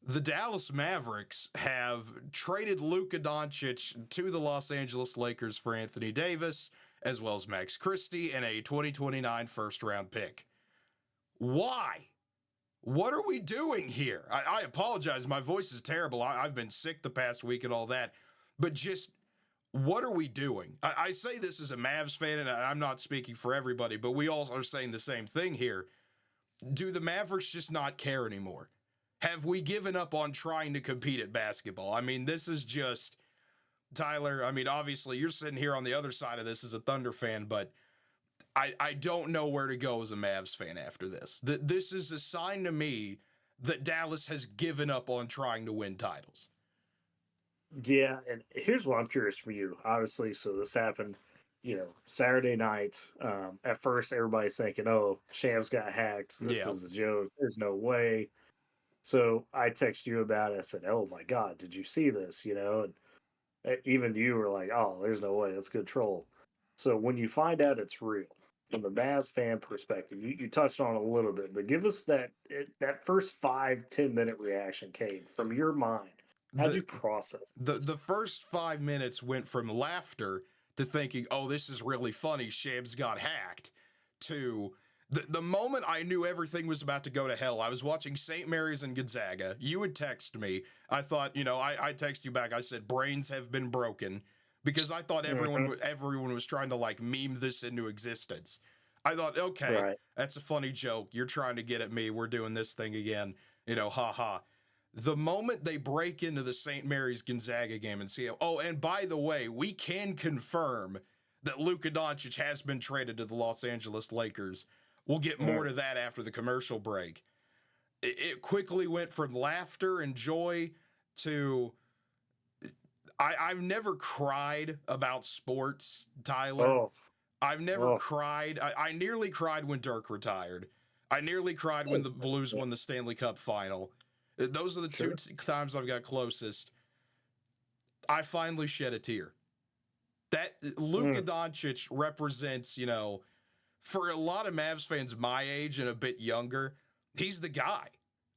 The Dallas Mavericks have traded Luka Doncic to the Los Angeles Lakers for Anthony Davis, as well as Max Christie, and a 2029 first-round pick. Why? What are we doing here? I apologize. My voice is terrible. I've been sick the past week and all that. But just, what are we doing? I say this as a Mavs fan, and I'm not speaking for everybody, but we all are saying the same thing here. Do the Mavericks just not care anymore? Have we given up on trying to compete at basketball? I mean, this is just, Tyler, I mean, obviously you're sitting here on the other side of this as a Thunder fan, but I don't know where to go as a Mavs fan after this. This is a sign to me that Dallas has given up on trying to win titles. Yeah, and here's what I'm curious for you. Obviously, so this happened, Saturday night. At first, everybody's thinking, "Oh, Shams got hacked. This is a joke. There's no way." So I texted you about it. I said, "Oh my God, did you see this?" And even you were like, "Oh, there's no way. That's good troll." So when you find out it's real, from the Mavs fan perspective, you touched on it a little bit, but give us that first 5-10 minute reaction, Cade, from your mind. How'd you process this? The first 5 minutes went from laughter to thinking, oh, this is really funny, Shams got hacked, to the moment I knew everything was about to go to hell. I was watching St. Mary's and Gonzaga. You would text me. I thought, I text you back. I said, brains have been broken, because I thought everyone was trying to like meme this into existence. I thought, okay, right, that's a funny joke. You're trying to get at me. We're doing this thing again. Ha ha. The moment they break into the St. Mary's Gonzaga game and see, oh, and by the way, we can confirm that Luka Doncic has been traded to the Los Angeles Lakers. We'll get more to that after the commercial break. It quickly went from laughter and joy to... I've never cried about sports, Tyler. Oh. I've never cried. I nearly cried when Dirk retired. I nearly cried when the Blues won the Stanley Cup final. Those are the two times I've got closest. I finally shed a tear. That Luka Doncic represents, for a lot of Mavs fans my age and a bit younger, he's the guy.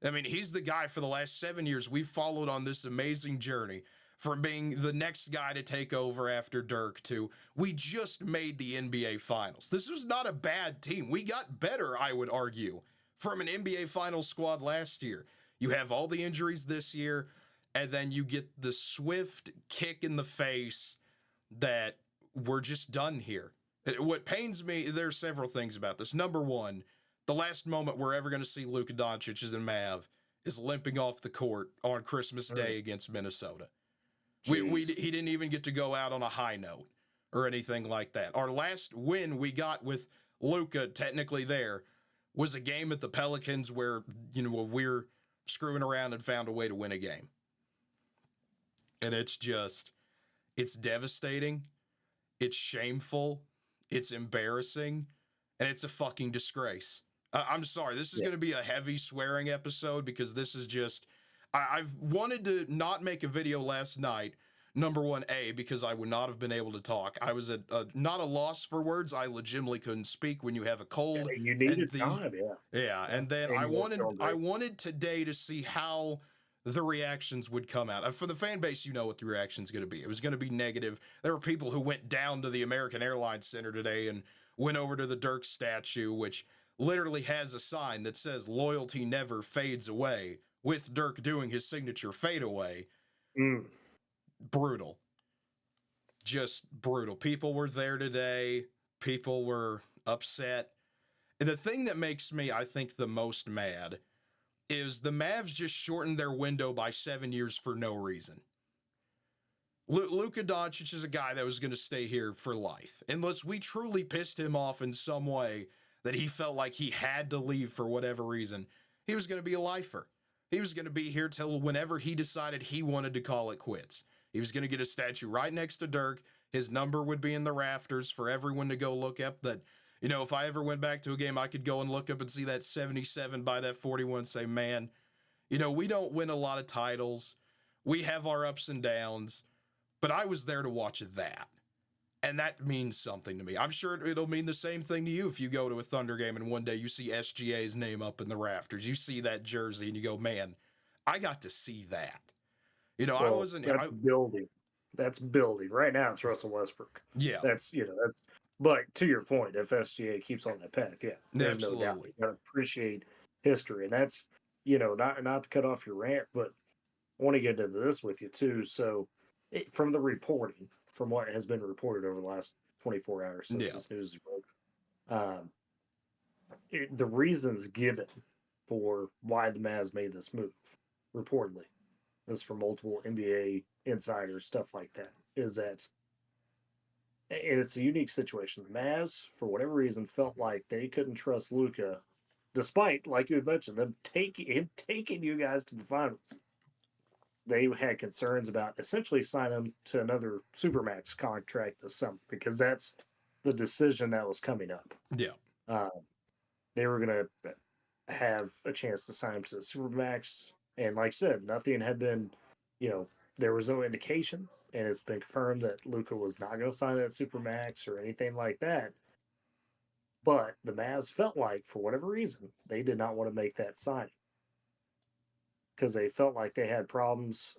I mean, he's the guy for the last 7 years we've followed on this amazing journey, from being the next guy to take over after Dirk to we just made the NBA Finals. This was not a bad team. We got better, I would argue, from an NBA Finals squad last year. You have all the injuries this year, and then you get the swift kick in the face that we're just done here. What pains me, there's several things about this. Number one, the last moment we're ever going to see Luka Doncic as a Mav is limping off the court on Christmas Day against Minnesota. He didn't even get to go out on a high note or anything like that. Our last win we got with Luka, technically there, was a game at the Pelicans where, we're screwing around and found a way to win a game. And it's devastating. It's shameful. It's embarrassing. And it's a fucking disgrace. I'm sorry. This is going to be a heavy swearing episode, because this is just... I've wanted to not make a video last night, number one, because I would not have been able to talk. I was at not a loss for words. I legitimately couldn't speak when you have a cold. Yeah, you needed time, Yeah, and then I wanted today to see how the reactions would come out. For the fan base, what the reaction's going to be. It was going to be negative. There were people who went down to the American Airlines Center today and went over to the Dirk statue, which literally has a sign that says "Loyalty never fades away," with Dirk doing his signature fadeaway. Brutal. Just brutal. People were there today. People were upset. And the thing that makes me, I think, the most mad is the Mavs just shortened their window by 7 years for no reason. Luka Doncic is a guy that was going to stay here for life. Unless we truly pissed him off in some way that he felt like he had to leave for whatever reason, he was going to be a lifer. He was going to be here till whenever he decided he wanted to call it quits. He was going to get a statue right next to Dirk. His number would be in the rafters for everyone to go look up. That, if I ever went back to a game, I could go and look up and see that 77 by that 41 and say, man, we don't win a lot of titles. We have our ups and downs, but I was there to watch that. And that means something to me. I'm sure it'll mean the same thing to you if you go to a Thunder game and one day you see SGA's name up in the rafters. You see that jersey and you go, man, I got to see that. You know, I Well, wasn't. that's building. That's building. Right now, it's Russell Westbrook. Yeah, That's that's. But to your point, if SGA keeps on that path, yeah, there's no doubt. absolutely. You got to appreciate history, and that's not to cut off your rant, but I want to get into this with you too. So, from the reporting, from what has been reported over the last 24 hours since Yeah, this news broke, um, the reasons given for why the Mavs made this move, reportedly, this is from multiple NBA insiders, stuff like that, is that, and it's a unique situation. The Mavs, for whatever reason, felt like they couldn't trust Luka, despite, like you had mentioned, them taking you guys to the finals. They had concerns about essentially signing him to another supermax contract this summer because that's the decision that was coming up. yeah, Uh, they were going to have a chance to sign him to the supermax, and like I said, nothing had been, there was no indication, and it's been confirmed that Luka was not going to sign that supermax or anything like that. But the Mavs felt like, for whatever reason, they did not want to make that signing because they felt like they had problems,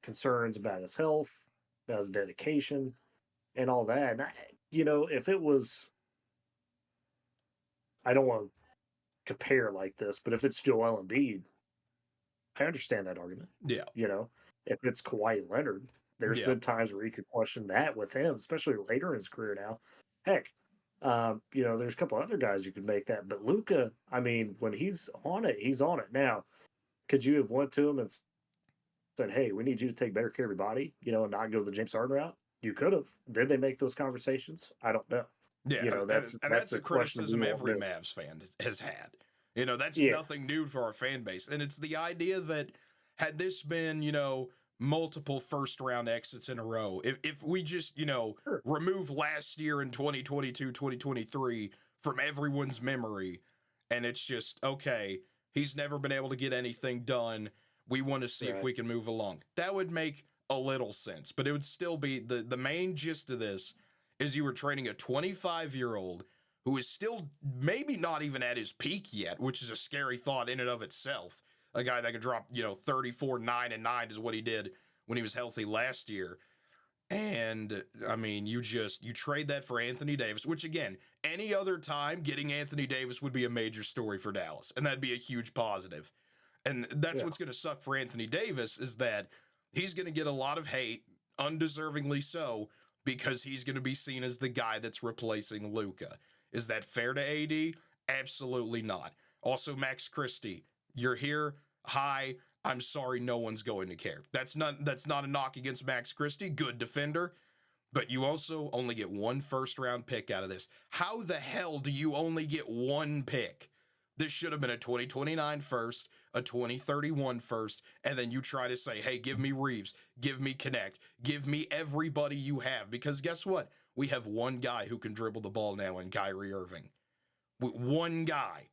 concerns about his health, about his dedication, and all that. And if it was, I don't want to compare like this, but if it's Joel Embiid, I understand that argument. yeah, You know, if it's Kawhi Leonard, there's yeah. been times where you could question that with him, especially later in his career now. Heck, there's a couple other guys you could make that, but Luca, I mean, when he's on it, he's on it. Now, could you have went to him and said, "Hey, we need you to take better care of your body," and not go the James Harden route? You could have. Did they make those conversations? I don't know. Yeah, That's that's a a question we criticism won't every know. Mavs fan has had. That's Yeah, nothing new for our fan base. And it's the idea that had this been, multiple first round exits in a row, if we just, sure. remove last year in 2022, 2023 from everyone's memory, and it's just, okay, he's never been able to get anything done. We want to see if Right. we can move along. That would make a little sense, but it would still be the main gist of this is you were trading a 25-year-old who is still maybe not even at his peak yet, which is a scary thought in and of itself. A guy that could drop, 34, 9, and 9 is what he did when he was healthy last year. And I mean, you trade that for Anthony Davis, which again, any other time getting Anthony Davis would be a major story for Dallas, and that'd be a huge positive. And that's Yeah. what's going to suck for Anthony Davis is that he's going to get a lot of hate, undeservingly so, because he's going to be seen as the guy that's replacing Luka. Is that fair to AD? Absolutely not. Also, Max Christie, you're here. Hi. I'm sorry, no one's going to care. That's not a knock against Max Christie. Good defender. But you also only get one first round pick out of this. How the hell do you only get one pick? This should have been a 2029 first, a 2031 first, and then you try to say, hey, give me Reeves, give me Connect, give me everybody you have. Because guess what? We have one guy who can dribble the ball now in Kyrie Irving. One guy.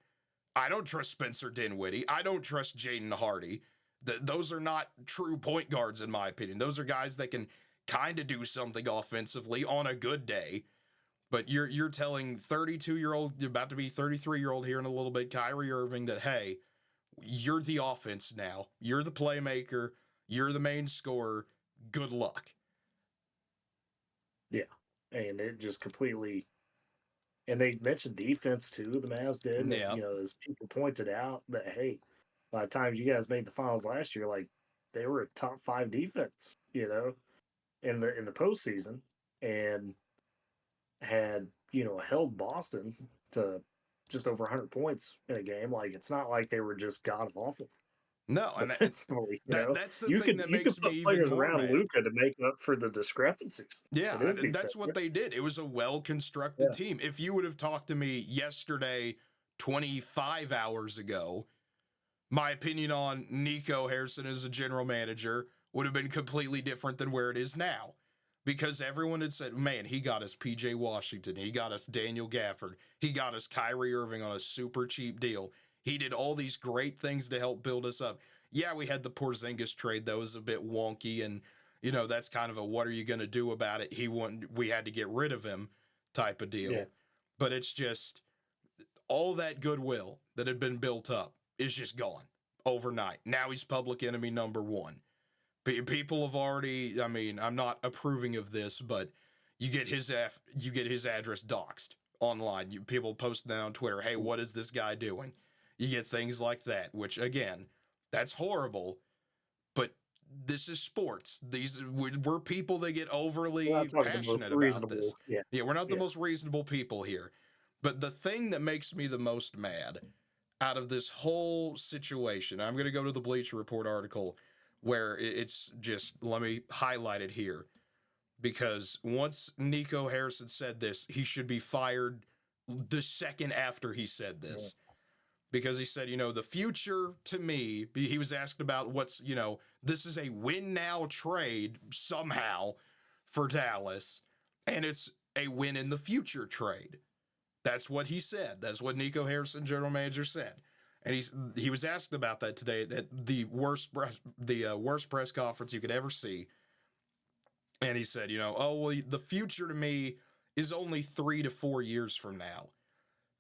I don't trust Spencer Dinwiddie. I don't trust Jaden Hardy. Those are not true point guards, in my opinion. Those are guys that can kind of do something offensively on a good day. But you're telling 32-year-old, you're about to be 33-year-old here in a little bit, Kyrie Irving, that, hey, you're the offense now. You're the playmaker. You're the main scorer. Good luck. Yeah. And it just completely, and they mentioned defense too, the Mavs did. And, Yeah. as people pointed out, that, hey, by the time you guys made the finals last year, like, they were a top 5 defense, in the postseason, and had, held Boston to just over 100 points in a game. Like, it's not like they were just god awful No, and defensively. that's the You thing could that you could makes me put even players more around mad. Luka to make up for the discrepancies Yeah, in his defense. that's what they did. It was a well-constructed Yeah. team. If you would have talked to me yesterday, 25 hours ago, my opinion on Nico Harrison as a general manager would have been completely different than where it is now. Because everyone had said, man, he got us PJ Washington. He got us Daniel Gafford. He got us Kyrie Irving on a super cheap deal. He did all these great things to help build us up. Yeah, we had the Porzingis trade that was a bit wonky, and that's kind of a what are you going to do about it? We had to get rid of him type of deal. Yeah. But it's just all that goodwill that had been built up is just gone. overnight. Now he's public enemy number one. People have already, I mean, I'm not approving of this, but you get his address doxxed online. People posting that on Twitter. Hey, what is this guy doing? You get things like that, which again, that's horrible. But this is sports. We're people that get overly passionate about this. Yeah, we're not the most reasonable people here. But the thing that makes me the most mad out of this whole situation, I'm going to go to the Bleacher Report article where it's just, let me highlight it here. Because once Nico Harrison said this, he should be fired the second after he said this. Because he said, the future to me, he was asked about what's, this is a win now trade somehow for Dallas, and it's a win in the future trade. That's what he said. That's what Nico Harrison, general manager, said. And he was asked about that today at the worst press conference you could ever see. And he said, the future to me is only 3 to 4 years from now.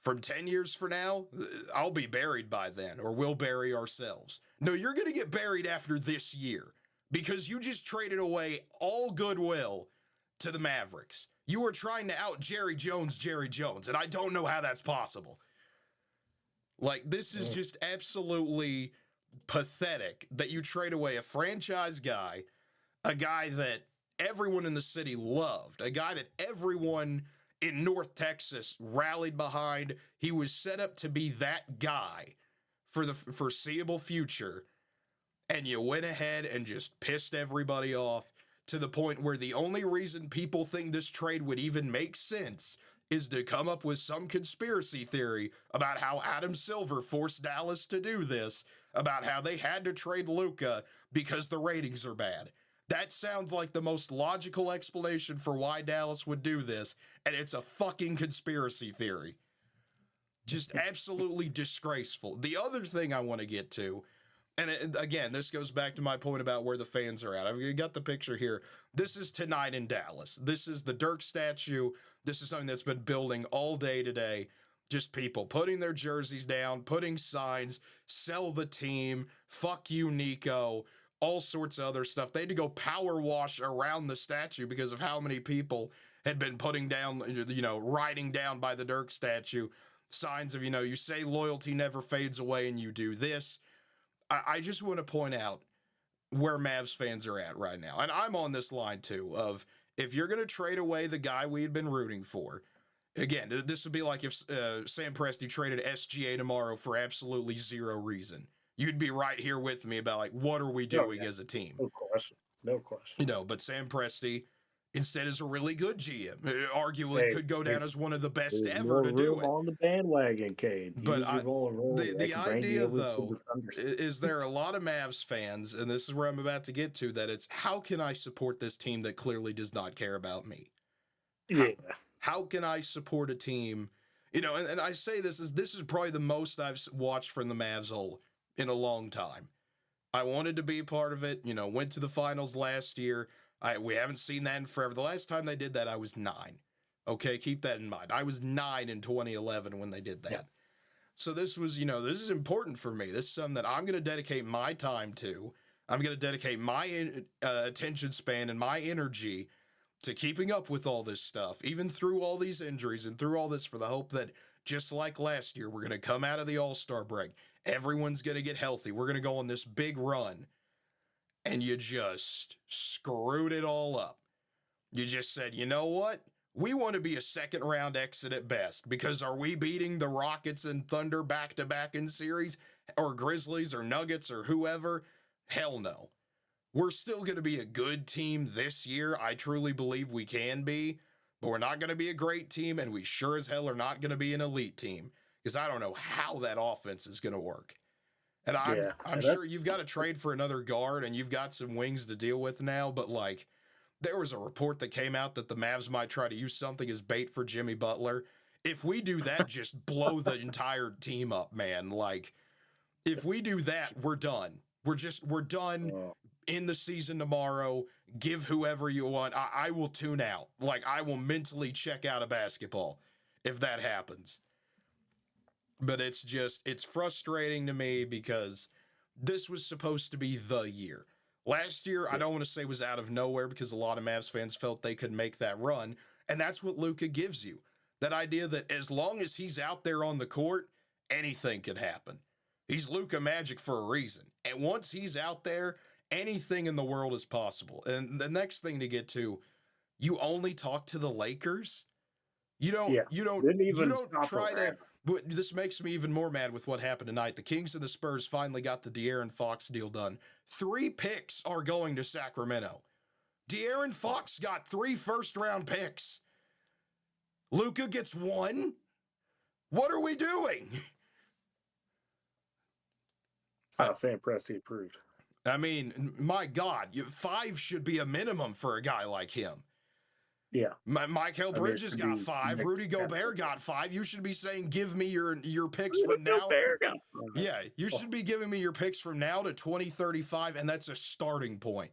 From 10 years from now, I'll be buried by then, or we'll bury ourselves. No, you're going to get buried after this year because you just traded away all goodwill to the Mavericks. You were trying to out Jerry Jones, and I don't know how that's possible. Like, this is just absolutely pathetic that you trade away a franchise guy, a guy that everyone in the city loved, a guy that everyone in North Texas rallied behind. He was set up to be that guy for the foreseeable future, and you went ahead and just pissed everybody off to the point where the only reason people think this trade would even make sense is to come up with some conspiracy theory about how Adam Silver forced Dallas to do this, about how they had to trade Luka because the ratings are bad. That sounds like the most logical explanation for why Dallas would do this, and it's a fucking conspiracy theory. Just absolutely disgraceful. The other thing I want to get to, and again, this goes back to my point about where the fans are at. I've got the picture here. This is tonight in Dallas. This is the Dirk statue. This is something that's been building all day today. Just people putting their jerseys down, putting signs, sell the team, fuck you, Nico, all sorts of other stuff. They had to go power wash around the statue because of how many people had been putting down, writing down by the Dirk statue signs of, you say loyalty never fades away and you do this. I just want to point out where Mavs fans are at right now. And I'm on this line too of, if you're going to trade away the guy we had been rooting for, again, this would be like if Sam Presti traded SGA tomorrow for absolutely zero reason. You'd be right here with me about, like, what are we doing as a team? No question. But Sam Presti instead is a really good GM. Arguably could go down as one of the best ever to do it. On the bandwagon, Cade. But the idea, though, is there are a lot of Mavs fans, and this is where I'm about to get to, that it's, how can I support this team that clearly does not care about me? How can I support a team? And I say this is probably the most I've watched from the Mavs in a long time. I wanted to be a part of it, went to the finals last year. We haven't seen that in forever. The last time they did that, I was 9. Okay, keep that in mind. I was 9 in 2011 when they did that. Yeah. So this was, this is important for me. This is something that I'm going to dedicate my time to. I'm going to dedicate my attention span and my energy to keeping up with all this stuff, even through all these injuries and through all this, for the hope that, just like last year, we're going to come out of the All-Star break. Everyone's going to get healthy. We're going to go on this big run. And you just screwed it all up. You just said, you know what? We want to be a second round exit at best, because are we beating the Rockets and Thunder back-to-back in series, or Grizzlies or Nuggets or whoever? Hell no. We're still going to be a good team this year. I truly believe we can be, but we're not going to be a great team, and we sure as hell are not going to be an elite team, because I don't know how that offense is going to work. And I'm sure you've got to trade for another guard, and you've got some wings to deal with now, but, like, there was a report that came out that the Mavs might try to use something as bait for Jimmy Butler. If we do that, just blow the entire team up, man. Like, if we do that, we're done. We're done in the season tomorrow. Give whoever you want. I will tune out. Like, I will mentally check out of basketball if that happens. But it's frustrating to me, because this was supposed to be the year. Last year, I don't want to say was out of nowhere because a lot of Mavs fans felt they could make that run. And that's what Luka gives you. That idea that as long as he's out there on the court, anything could happen. He's Luka Magic for a reason. And once he's out there, anything in the world is possible. And the next thing to get to, you only talk to the Lakers? You don't try that. But this makes me even more mad with what happened tonight. The Kings and the Spurs finally got the De'Aaron Fox deal done. 3 picks are going to Sacramento. De'Aaron Fox got 3 first-round picks. Luka gets 1? What are we doing? Sam Presti approved. I mean, my God, 5 should be a minimum for a guy like him. Yeah. Mikal Bridges got 5. Rudy Gobert got 5. You should be saying, give me your picks from now. Gobert got 5. Yeah, you should be giving me your picks from now to 2035, and that's a starting point.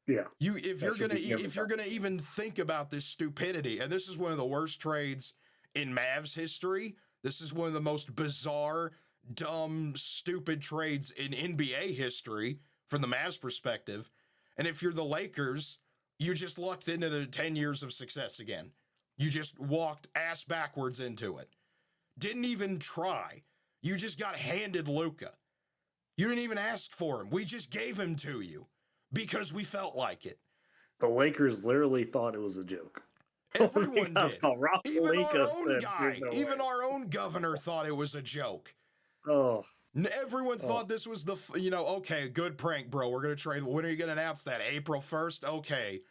Yeah. If you're gonna even think about this stupidity, and this is one of the worst trades in Mavs history. This is one of the most bizarre, dumb, stupid trades in NBA history from the Mavs perspective. And if you're the Lakers, you just lucked into the 10 years of success again. You just walked ass backwards into it. Didn't even try. You just got handed Luka. You didn't even ask for him. We just gave him to you because we felt like it. The Lakers literally thought it was a joke. Everyone did. Even our own governor thought it was a joke. Oh. Everyone thought this was okay, good prank, bro. We're going to trade. When are you going to announce that? April 1st? Okay.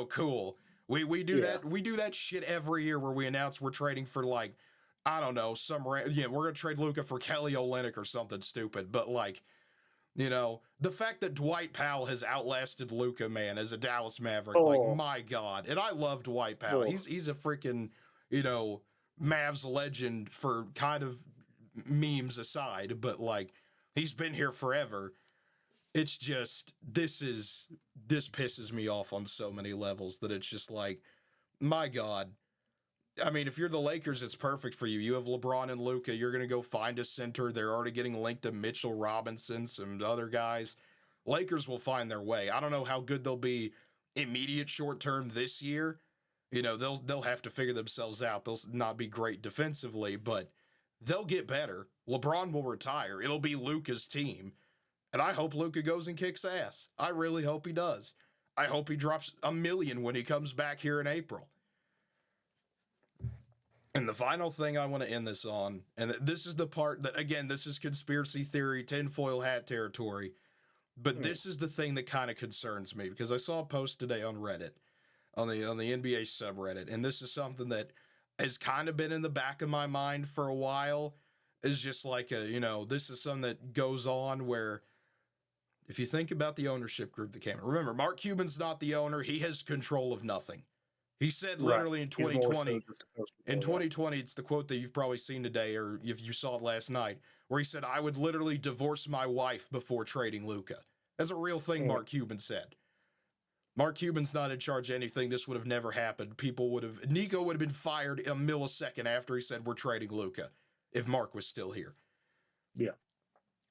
Cool. We do that. We do that shit every year where we announce we're trading for I don't know, we're going to trade Luka for Kelly Olynyk or something stupid. But the fact that Dwight Powell has outlasted Luka, man, as a Dallas Maverick, my God. And I love Dwight Powell. He's a freaking, Mavs legend for kind of memes aside, but he's been here forever. It's just this pisses me off on so many levels that it's just my God. I mean, if you're the Lakers, it's perfect for you. You have LeBron and Luka. You're going to go find a center. They're already getting linked to Mitchell Robinson, some other guys. Lakers will find their way. I don't know how good they'll be immediate short term this year. They'll have to figure themselves out. They'll not be great defensively, but they'll get better. LeBron will retire. It'll be Luka's team. And I hope Luka goes and kicks ass. I really hope he does. I hope he drops $1 million when he comes back here in April. And the final thing I want to end this on, and this is the part that, again, this is conspiracy theory, tinfoil hat territory, but this is the thing that kind of concerns me, because I saw a post today on Reddit, on the NBA subreddit, and this is something that has kind of been in the back of my mind for a while. Is just this is something that goes on where, if you think about the ownership group that came, remember, Mark Cuban's not the owner. He has control of nothing. He said literally in 2020, it's the quote that you've probably seen today, or if you saw it last night, where he said, I would literally divorce my wife before trading Luka. That's a real thing Mark Cuban said. Mark Cuban's not in charge of anything. This would have never happened. Nico would have been fired a millisecond after he said, we're trading Luka, if Mark was still here. Yeah.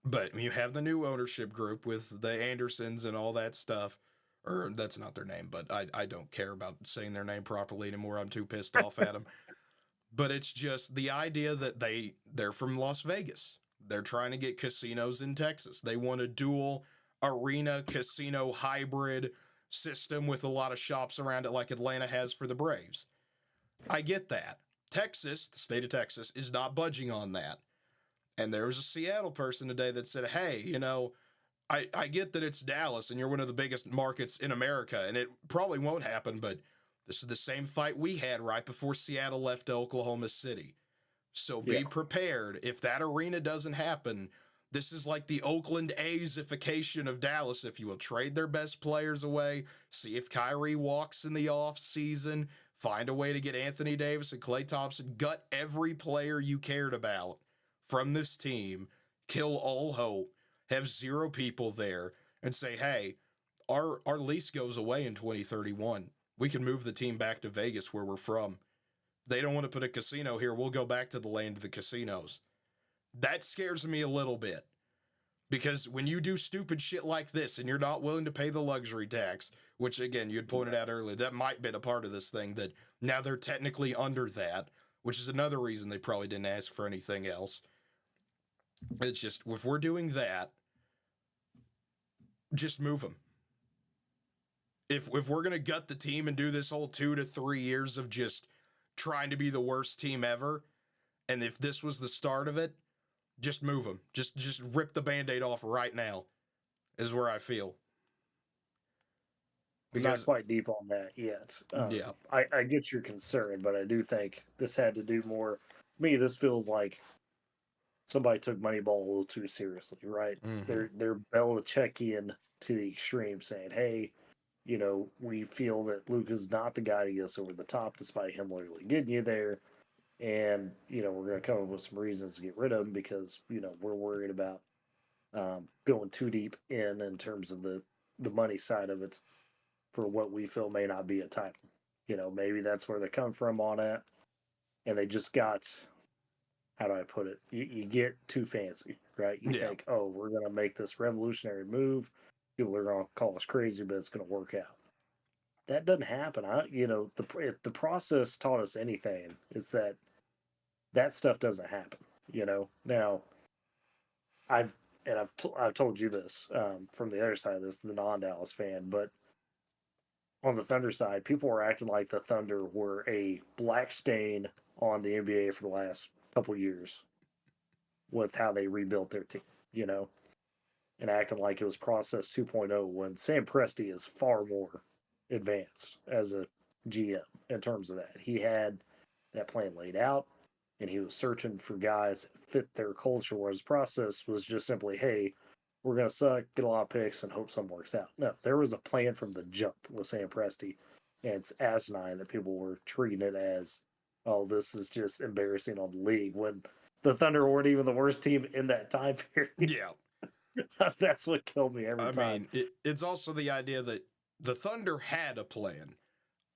But you have the new ownership group with the Andersons and all that stuff. Or that's not their name, but I don't care about saying their name properly anymore. I'm too pissed off at them. But it's just the idea that they're from Las Vegas. They're trying to get casinos in Texas. They want a dual arena casino hybrid system with a lot of shops around it like Atlanta has for the Braves. I get that. Texas, the state of Texas, is not budging on that. And there was a Seattle person today that said, hey, I get that it's Dallas and you're one of the biggest markets in America, and it probably won't happen, but this is the same fight we had right before Seattle left to Oklahoma City. So be prepared. If that arena doesn't happen, this is like the Oakland A's-ification of Dallas, if you will. Trade their best players away, see if Kyrie walks in the offseason, find a way to get Anthony Davis and Klay Thompson, gut every player you cared about from this team, kill all hope, have 0 people there, and say, hey, our lease goes away in 2031. We can move the team back to Vegas where we're from. They don't want to put a casino here. We'll go back to the land of the casinos. That scares me a little bit. Because when you do stupid shit like this and you're not willing to pay the luxury tax, which again, you had pointed out earlier, that might have been a part of this thing, that now they're technically under that, which is another reason they probably didn't ask for anything else. It's just, if we're doing that, just move them. If we're going to gut the team and do this whole 2 to 3 years of just trying to be the worst team ever, and if this was the start of it, just move them. Just rip the Band-Aid off right now is where I feel. Because, I'm not quite deep on that yet. Yeah. I get your concern, but I do think this had to do more. To me, this feels like somebody took Moneyball a little too seriously, right? Mm-hmm. They're Belichickian to the extreme, saying, hey, we feel that Luka's not the guy to get us over the top, despite him literally getting you there. And, we're going to come up with some reasons to get rid of him because, we're worried about going too deep in terms of the money side of it for what we feel may not be a title. Maybe that's where they come from on that. And they just got, how do I put it? You get too fancy, right? You think, oh, we're going to make this revolutionary move. People are going to call us crazy, but it's going to work out. That doesn't happen. If the process taught us anything, it's that stuff doesn't happen. Now I've told you this from the other side of this, the non-Dallas fan, but on the Thunder side, people were acting like the Thunder were a black stain on the NBA for the last couple years with how they rebuilt their team, and acting like it was process 2.0 when Sam Presti is far more advanced as a GM in terms of that. He had that plan laid out and he was searching for guys that fit their culture, where his process was just simply, hey, we're going to suck, get a lot of picks, and hope something works out. No, there was a plan from the jump with Sam Presti, and it's asinine that people were treating it as, oh, this is just embarrassing on the league, when the Thunder weren't even the worst team in that time period. Yeah. That's what killed me every time. I mean, it's also the idea that the Thunder had a plan.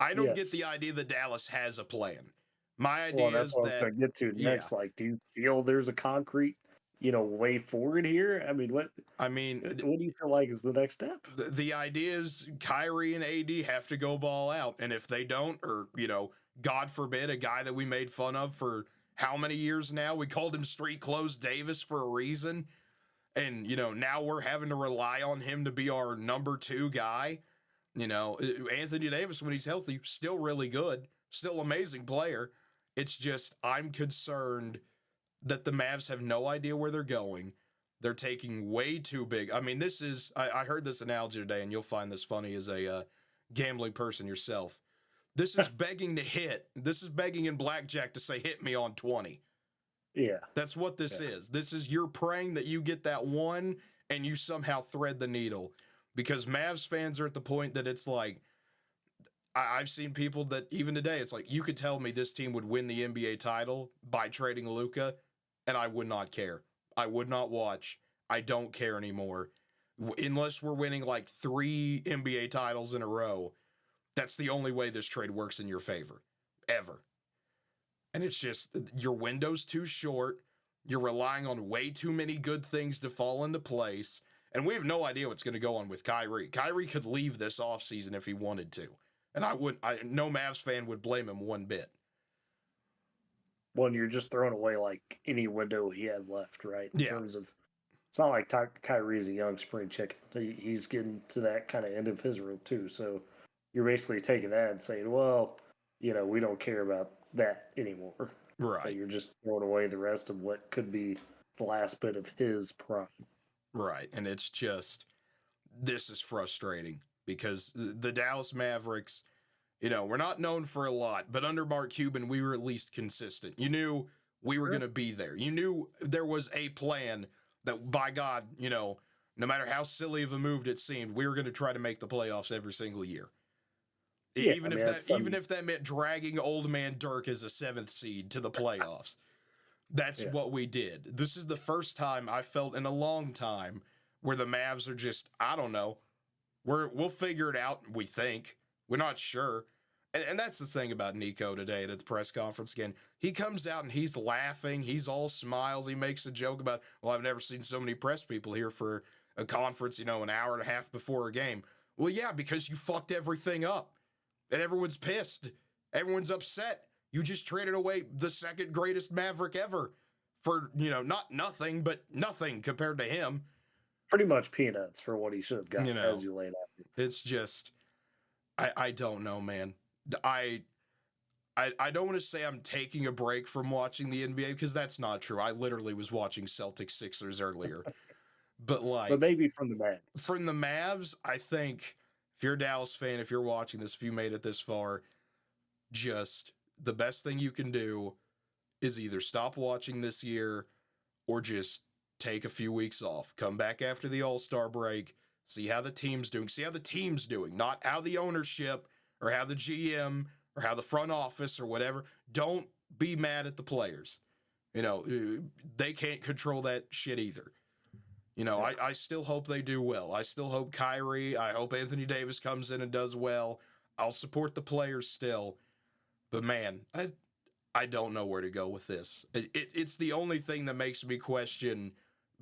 I don't get the idea that Dallas has a plan. My idea that's is what I was going to get to next. Yeah. Like, do you feel there's a concrete, way forward here? I mean, what do you feel like is the next step? The idea is Kyrie and AD have to go ball out. And if they don't, or, God forbid, a guy that we made fun of for how many years now? We called him Street Clothes Davis for a reason. And, now we're having to rely on him to be our number 2 guy. Anthony Davis, when he's healthy, still really good, still amazing player. It's just, I'm concerned that the Mavs have no idea where they're going. They're taking way too big. I mean, this is, I heard this analogy today, and you'll find this funny as a gambling person yourself. This is begging to hit. This is begging in blackjack to say, hit me on 20. Yeah. That's what this is. This is, you're praying that you get that one and you somehow thread the needle. Because Mavs fans are at the point that it's like, I've seen people that even today, it's like, you could tell me this team would win the NBA title by trading Luka, and I would not care. I would not watch. I don't care anymore. Unless we're winning like 3 NBA titles in a row, that's the only way this trade works in your favor. Ever. And it's just, your window's too short. You're relying on way too many good things to fall into place. And we have no idea what's going to go on with Kyrie. Kyrie could leave this offseason if he wanted to. And no Mavs fan would blame him one bit. Well, you're just throwing away like any window he had left, right? In terms of, it's not like Kyrie's a young spring chicken. He's getting to that kind of end of his rope too. So you're basically taking that and saying, well, we don't care about that anymore. Right. But you're just throwing away the rest of what could be the last bit of his prime. Right. And it's just, this is frustrating because the Dallas Mavericks, we're not known for a lot, but under Mark Cuban, we were at least consistent. You knew we were going to be there. You knew there was a plan that, by God, no matter how silly of a move it seemed, we were going to try to make the playoffs every single year. Yeah, even if that meant dragging old man Dirk as a 7th seed to the playoffs. That's what we did. This is the first time I felt in a long time where the Mavs are just, I don't know, we'll figure it out, we think. We're not sure. And that's the thing about Nico today at the press conference again. He comes out and he's laughing. He's all smiles. He makes a joke about, well, I've never seen so many press people here for a conference, an hour and a half before a game. Well, yeah, because you fucked everything up. And everyone's pissed. Everyone's upset. You just traded away the second greatest Maverick ever for, not nothing, but nothing compared to him. Pretty much peanuts for what he should have gotten, as you laid out. It's just, I don't know, man. I don't want to say I'm taking a break from watching the NBA because that's not true. I literally was watching Celtics Sixers earlier. But maybe from the Mavs. From the Mavs, I think if you're a Dallas fan, if you're watching this, if you made it this far, just the best thing you can do is either stop watching this year or just take a few weeks off. Come back after the All-Star break, see how the team's doing. See how the team's doing, not how the ownership or how the GM or how the front office or whatever. Don't be mad at the players. They can't control that shit either. I still hope they do well. I still hope Kyrie, I hope Anthony Davis comes in and does well. I'll support the players still. But man, I don't know where to go with this. It's the only thing that makes me question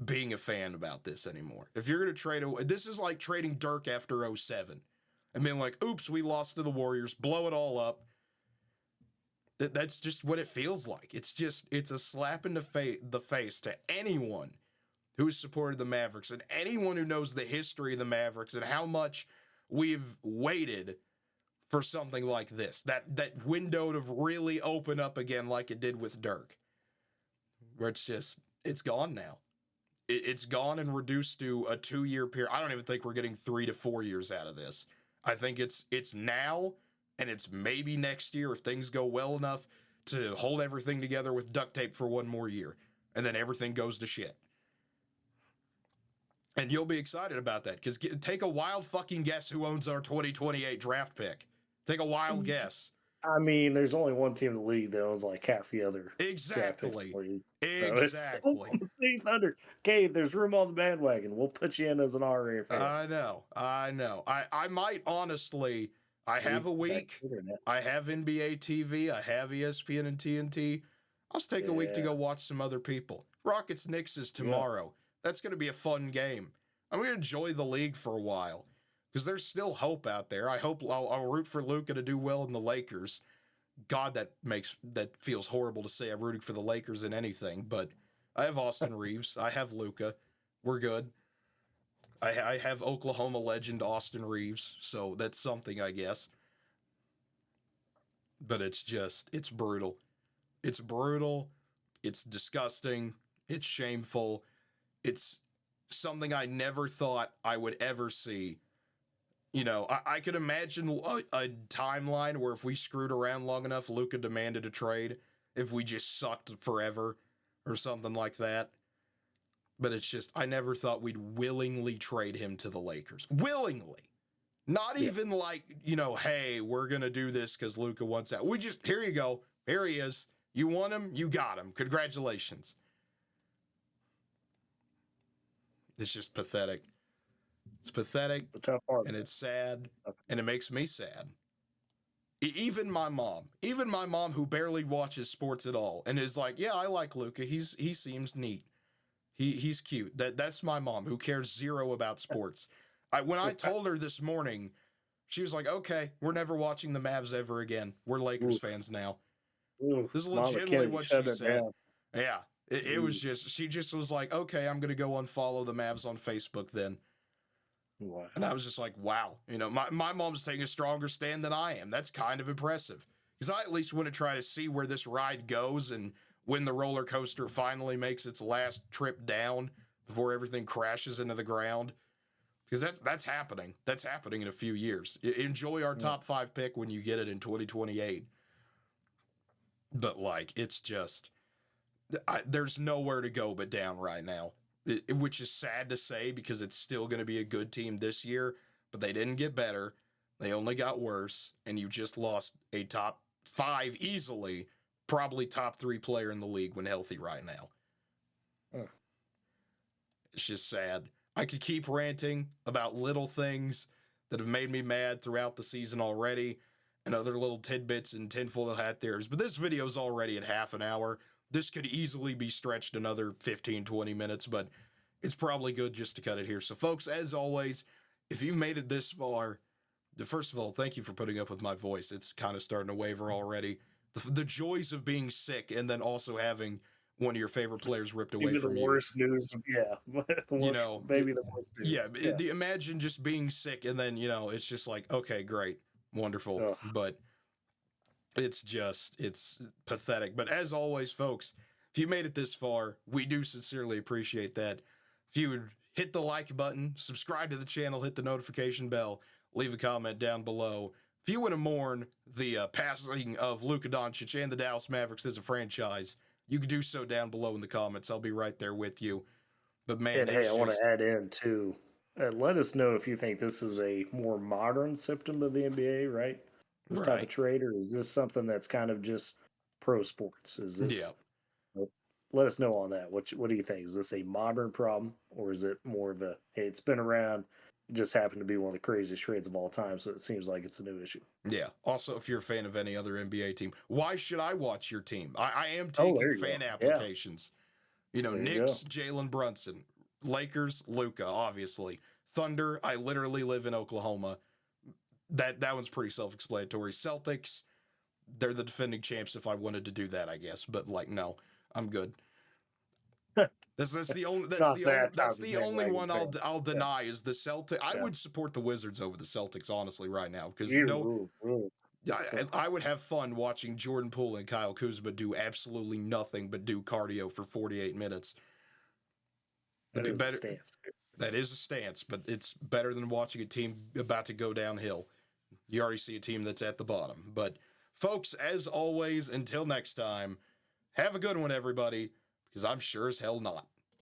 being a fan about this anymore. If you're going to trade away, this is like trading Dirk after 2007. And being like, oops, we lost to the Warriors, blow it all up. That's just what it feels like. It's a slap in the face to anyone who's supported the Mavericks and anyone who knows the history of the Mavericks and how much we've waited for something like this. That window to really open up again like it did with Dirk. Where it's gone now. It's gone and reduced to a 2-year period. I don't even think we're getting 3 to 4 years out of this. I think it's now, and it's maybe next year if things go well enough to hold everything together with duct tape for 1 more year. And then everything goes to shit. And you'll be excited about that, because take a wild fucking guess who owns our 2028 draft pick. Take a wild guess. I mean, there's only one team in the league that owns like half the other. Exactly. Exactly. City Thunder. Cade, there's room on the bandwagon. We'll put you in as an RA fan. I know. I might honestly. I have a week. I have NBA TV. I have ESPN and TNT. I'll just take a week to go watch some other people. Rockets Knicks is tomorrow. That's going to be a fun game. I'm going to enjoy the league for a while because there's still hope out there. I hope I'll root for Luka to do well in the Lakers. God, that feels horrible to say I'm rooting for the Lakers in anything, but I have Austin Reeves. I have Luka. We're good. I have Oklahoma legend Austin Reeves, so that's something, I guess. But it's brutal. It's brutal. It's disgusting. It's shameful. It's something I never thought I would ever see. I could imagine a timeline where if we screwed around long enough, Luka demanded a trade, if we just sucked forever or something like that. But it's just, I never thought we'd willingly trade him to the Lakers. Willingly. Not even like, hey, we're going to do this because Luka wants out. Here you go. Here he is. You want him? You got him. Congratulations. It's just pathetic. It's pathetic, and it's sad, and it makes me sad. Even my mom who barely watches sports at all, and is like, yeah, I like Luka. He seems neat. He's cute. That's my mom who cares zero about sports. When I told her this morning, she was like, okay, we're never watching the Mavs ever again. We're Lakers fans now. This is legitimately what she said. Yeah. It was she just was like, okay, I'm going to go unfollow the Mavs on Facebook then. Wow. And I was just like, wow. My mom's taking a stronger stand than I am. That's kind of impressive. Because I at least want to try to see where this ride goes and when the roller coaster finally makes its last trip down before everything crashes into the ground. Because that's happening. That's happening in a few years. Enjoy our top 5 pick when you get it in 2028. But it's just... there's nowhere to go but down right now, which is sad to say because it's still going to be a good team this year, but they didn't get better. They only got worse, and you just lost a top 5 easily, probably top 3 player in the league when healthy right now. It's just sad. I could keep ranting about little things that have made me mad throughout the season already, and other little tidbits and tinfoil hat theories. But this video is already at half an hour. This could easily be stretched another 15, 20 minutes, but it's probably good just to cut it here. So, folks, as always, if you've made it this far, first of all, thank you for putting up with my voice. It's kind of starting to waver already. The joys of being sick and then also having one of your favorite players ripped away from you. The worst news, yeah. You know, maybe the worst news. Yeah, imagine just being sick and then, it's just like, okay, great, wonderful. Ugh. But it's pathetic. But as always, folks, if you made it this far, we do sincerely appreciate that. If you would hit the like button, subscribe to the channel, hit the notification bell, leave a comment down below. If you want to mourn the passing of Luka Doncic and the Dallas Mavericks as a franchise, you can do so down below in the comments. I'll be right there with you. But man, and hey, I want to add in too. Let us know if you think this is a more modern symptom of the NBA, right? This type of trade, or is this something that's kind of just pro sports? Is this? Yeah. Let us know on that. What do you think? Is this a modern problem, or is it more of a hey, it's been around? It just happened to be one of the craziest trades of all time, so it seems like it's a new issue. Yeah. Also, if you're a fan of any other NBA team, why should I watch your team? I am taking fan applications. Yeah. Knicks, Jalen Brunson. Lakers, Luka, obviously. Thunder, I literally live in Oklahoma. That one's pretty self-explanatory. Celtics, they're the defending champs if I wanted to do that, I guess. But, no, I'm good. That's the only one I'll deny is the Celtics. I would support the Wizards over the Celtics, honestly, right now. Because I would have fun watching Jordan Poole and Kyle Kuzma do absolutely nothing but do cardio for 48 minutes. That is a stance. That is a stance, but it's better than watching a team about to go downhill. You already see a team that's at the bottom. But, folks, as always, until next time, have a good one, everybody, because I'm sure as hell not.